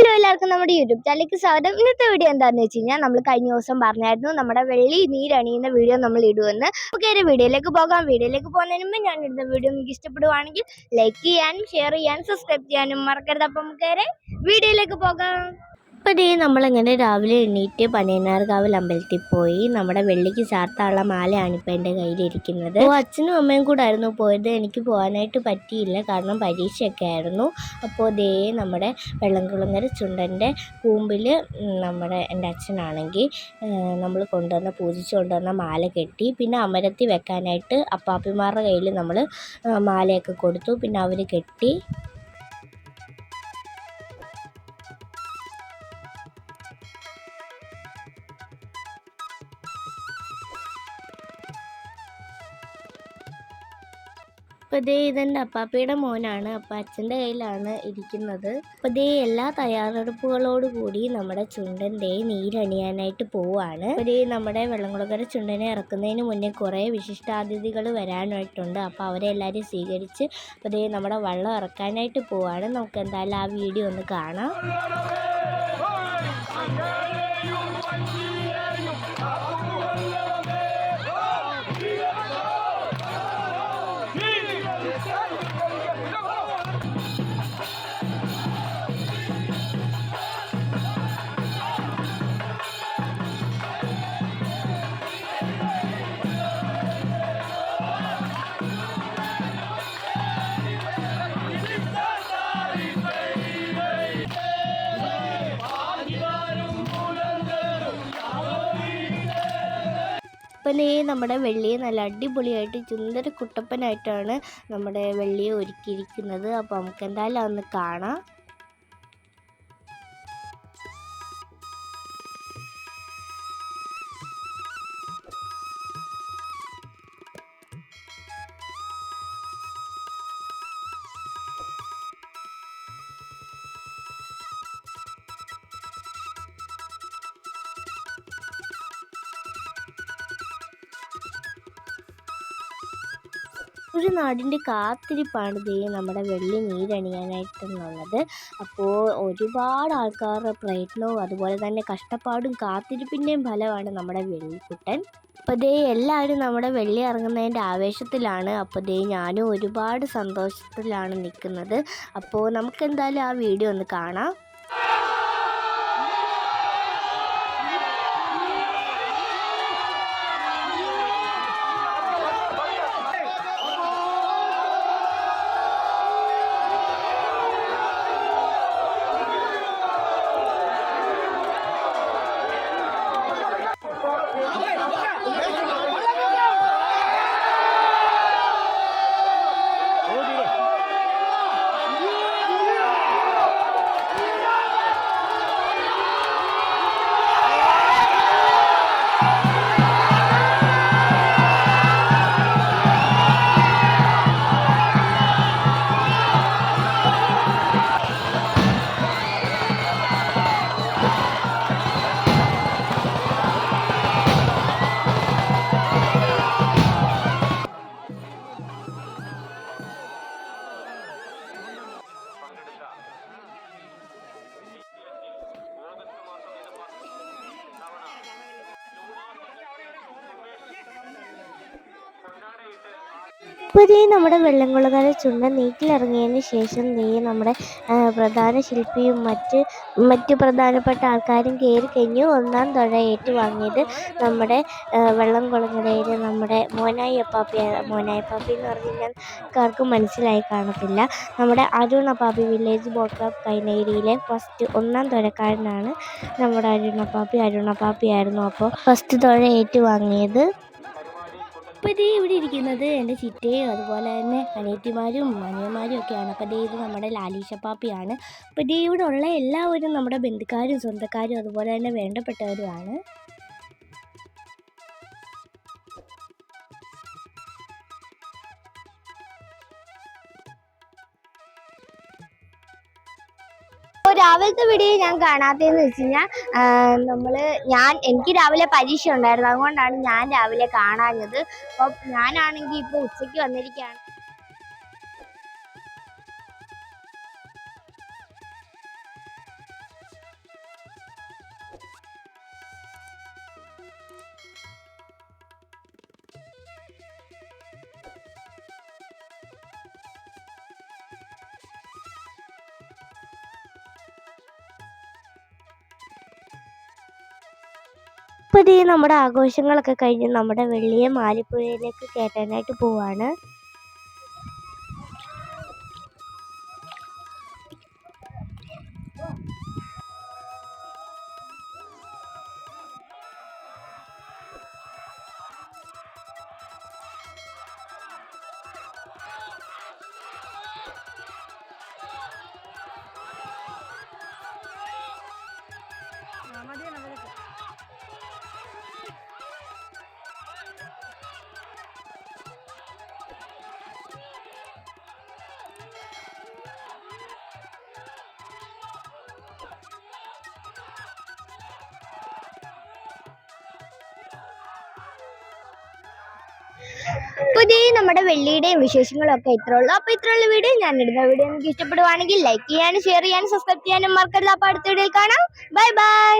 Hello എല്ലാവർക്കും നമ്മുടെ YouTube ചാനലിലേക്ക് സ്വാഗതം. ഇന്നത്തെ വീഡിയോ എന്താണെന്ന് വെച്ച് കഴിഞ്ഞാൽ നമ്മൾ കഴിഞ്ഞ ദിവസം പറഞ്ഞായിരുന്നു നമ്മുടെ വെള്ളി നീരണിയുന്ന വീഡിയോ നമ്മൾ ഇടുമെന്ന്. ഓക്കെ, വീഡിയോയിലേക്ക് പോകാം. വീഡിയോയിലേക്ക് പോകുന്നതിന് മുമ്പ് ഞാൻ ഇടുന്ന വീഡിയോ നിങ്ങൾക്ക് ഇഷ്ടപ്പെടുവാണെങ്കിൽ ലൈക്ക് ചെയ്യാനും ഷെയർ ചെയ്യാനും സബ്സ്ക്രൈബ് ചെയ്യാനും മറക്കരുത്. അപ്പം നമുക്ക് വീഡിയോയിലേക്ക് പോകാം. അപ്പോൾ ഇതേ നമ്മളിങ്ങനെ രാവിലെ എണീറ്റ് പനയനാർകാവിൽ അമ്പലത്തിൽ പോയി. നമ്മുടെ വെള്ളിക്ക് ചാർത്താനുള്ള മാലയാണ് ഇപ്പോൾ എൻ്റെ കയ്യിലിരിക്കുന്നത്. അപ്പോൾ അച്ഛനും അമ്മയും കൂടെ ആയിരുന്നു പോയത്. എനിക്ക് പോകാനായിട്ട് പറ്റിയില്ല, കാരണം പരീക്ഷയൊക്കെ ആയിരുന്നു. അപ്പോൾ ഇതേ നമ്മുടെ വെള്ളംകുളങ്ങര ചുണ്ടൻ്റെ കൂമ്പിൽ എൻ്റെ അച്ഛനാണെങ്കിൽ നമ്മൾ പൂജിച്ചു കൊണ്ടുവന്ന മാല കെട്ടി. പിന്നെ അമരത്തിൽ വെക്കാനായിട്ട് അപ്പാപ്പിമാരുടെ കയ്യിൽ നമ്മൾ മാലയൊക്കെ കൊടുത്തു. പിന്നെ അവർ കെട്ടി. അപ്പോൾ ഇതെൻ്റെ അപ്പാപ്പയുടെ മോനാണ്. അപ്പോൾ അച്ഛൻ്റെ കയ്യിലാണ് ഇരിക്കുന്നത്. അപ്പോൾ എല്ലാ തയ്യാറെടുപ്പുകളോടുകൂടി നമ്മുടെ ചുണ്ടൻ്റെ നീരണിയാനായിട്ട് പോവുകയാണ്. അപ്പോൾ നമ്മുടെ വെള്ളംകുളങ്ങര ചുണ്ടനെ ഇറക്കുന്നതിന് മുന്നേ കുറേ വിശിഷ്ടാതിഥികൾ വരാനായിട്ടുണ്ട്. അപ്പോൾ അവരെ എല്ലാവരും സ്വീകരിച്ച് അപ്പോൾ നമ്മുടെ വള്ളം ഇറക്കാനായിട്ട് പോവുകയാണ്. നമുക്ക് എന്തായാലും ആ വീഡിയോ ഒന്ന് കാണാം. അപ്പം നമ്മുടെ വെള്ളിയെ നല്ല അടിപൊളിയായിട്ട് ചുന്ദര കുട്ടപ്പനായിട്ടാണ് നമ്മുടെ വെള്ളിയെ ഒരുക്കിയിരിക്കുന്നത്. അപ്പോൾ നമുക്ക് എന്തായാലും ഒന്ന് കാണാം. ഒരു നാടിൻ്റെ കാത്തിരിപ്പാണ് നമ്മുടെ വെള്ളി നീരണിയാനായിട്ടുള്ളത്. അപ്പോൾ ഒരുപാട് ആൾക്കാരുടെ പ്രയത്നവും അതുപോലെ തന്നെ കഷ്ടപ്പാടും കാത്തിരിപ്പിൻ്റെയും ഫലമാണ് നമ്മുടെ വെള്ളിക്കുട്ടൻ. അപ്പോൾ എല്ലാവരും നമ്മുടെ വെള്ളി ഇറങ്ങുന്നതിൻ്റെ ആവേശത്തിലാണ്. അപ്പോൾ ഞാനും ഒരുപാട് സന്തോഷത്തിലാണ് നിൽക്കുന്നത്. അപ്പോൾ നമുക്കെന്തായാലും ആ വീഡിയോ ഒന്ന് കാണാം. ഇപ്പോൾ നമ്മുടെ വെള്ളംകുളങ്ങര ചുണ്ടൻ നീറ്റിലിറങ്ങിയതിന് ശേഷം നമ്മുടെ പ്രധാന ശില്പിയും മറ്റ് പ്രധാനപ്പെട്ട ആൾക്കാരും കയറി കഴിഞ്ഞു. ഒന്നാം തുഴ ഏറ്റുവാങ്ങിയത് നമ്മുടെ വെള്ളംകുളങ്ങരയിൽ നമ്മുടെ മോനായി അപ്പാപ്പി എന്ന് പറഞ്ഞു കഴിഞ്ഞാൽ ആർക്കും മനസ്സിലായി കാണത്തില്ല. നമ്മുടെ അരുൺ അപ്പാപ്പി വില്ലേജ് ബോട്ട് ക്ലബ് കൈനഗിരിയിലെ ഒന്നാം തുഴക്കാരനാണ് നമ്മുടെ അരുൺ അപ്പാപ്പിയായിരുന്നു അപ്പോൾ ഫസ്റ്റ് തുഴ ഏറ്റുവാങ്ങിയത്. അപ്പോൾ ഇവിടെ ഇരിക്കുന്നത് എൻ്റെ ചിറ്റയും അതുപോലെ തന്നെ അനിയത്തിമാരും അനിയന്മാരും ഒക്കെയാണ്. അപ്പോൾ ഇത് നമ്മുടെ ലാലീശപ്പാപ്പിയാണ്. അപ്പോൾ ഇവിടെ ഉള്ള എല്ലാവരും നമ്മുടെ ബന്ധുക്കാരും സ്വന്തക്കാരും അതുപോലെ തന്നെ വേണ്ടപ്പെട്ടവരുമാണ്. രാവിലത്തെ വീഡിയോ ഞാൻ കാണാത്തതെന്ന് വെച്ച് കഴിഞ്ഞാൽ എനിക്ക് രാവിലെ പരീക്ഷ ഉണ്ടായിരുന്നു, അതുകൊണ്ടാണ് ഞാൻ രാവിലെ കാണാഞ്ഞത്. അപ്പോൾ ഞാനാണെങ്കിൽ ഇപ്പോൾ ഉച്ചയ്ക്ക് വന്നിരിക്കുകയാണ്. അപ്പോൾ ഇതേ നമ്മുടെ ആഘോഷങ്ങളൊക്കെ കഴിഞ്ഞ് നമ്മുടെ വെള്ളിയെ മാലിപ്പുഴയിലേക്ക് കയറ്റാനായിട്ട് പോവാണ്. പുതിയ നമ്മുടെ വെള്ളിയുടെയും വിശേഷങ്ങളും ഒക്കെ ഇത്രേ ഉള്ളൂ. അപ്പോൾ ഇത്രയുള്ള വീഡിയോ, ഞാൻ ഇടുന്ന വീഡിയോ നിങ്ങൾക്ക് ഇഷ്ടപ്പെടുവാണെങ്കിൽ ലൈക്ക് ചെയ്യാനും ഷെയർ ചെയ്യാനും സബ്സ്ക്രൈബ് ചെയ്യാനും മറക്കരുത്. അപ്പോൾ അടുത്ത വീഡിയോയിൽ കാണാം. Bye bye.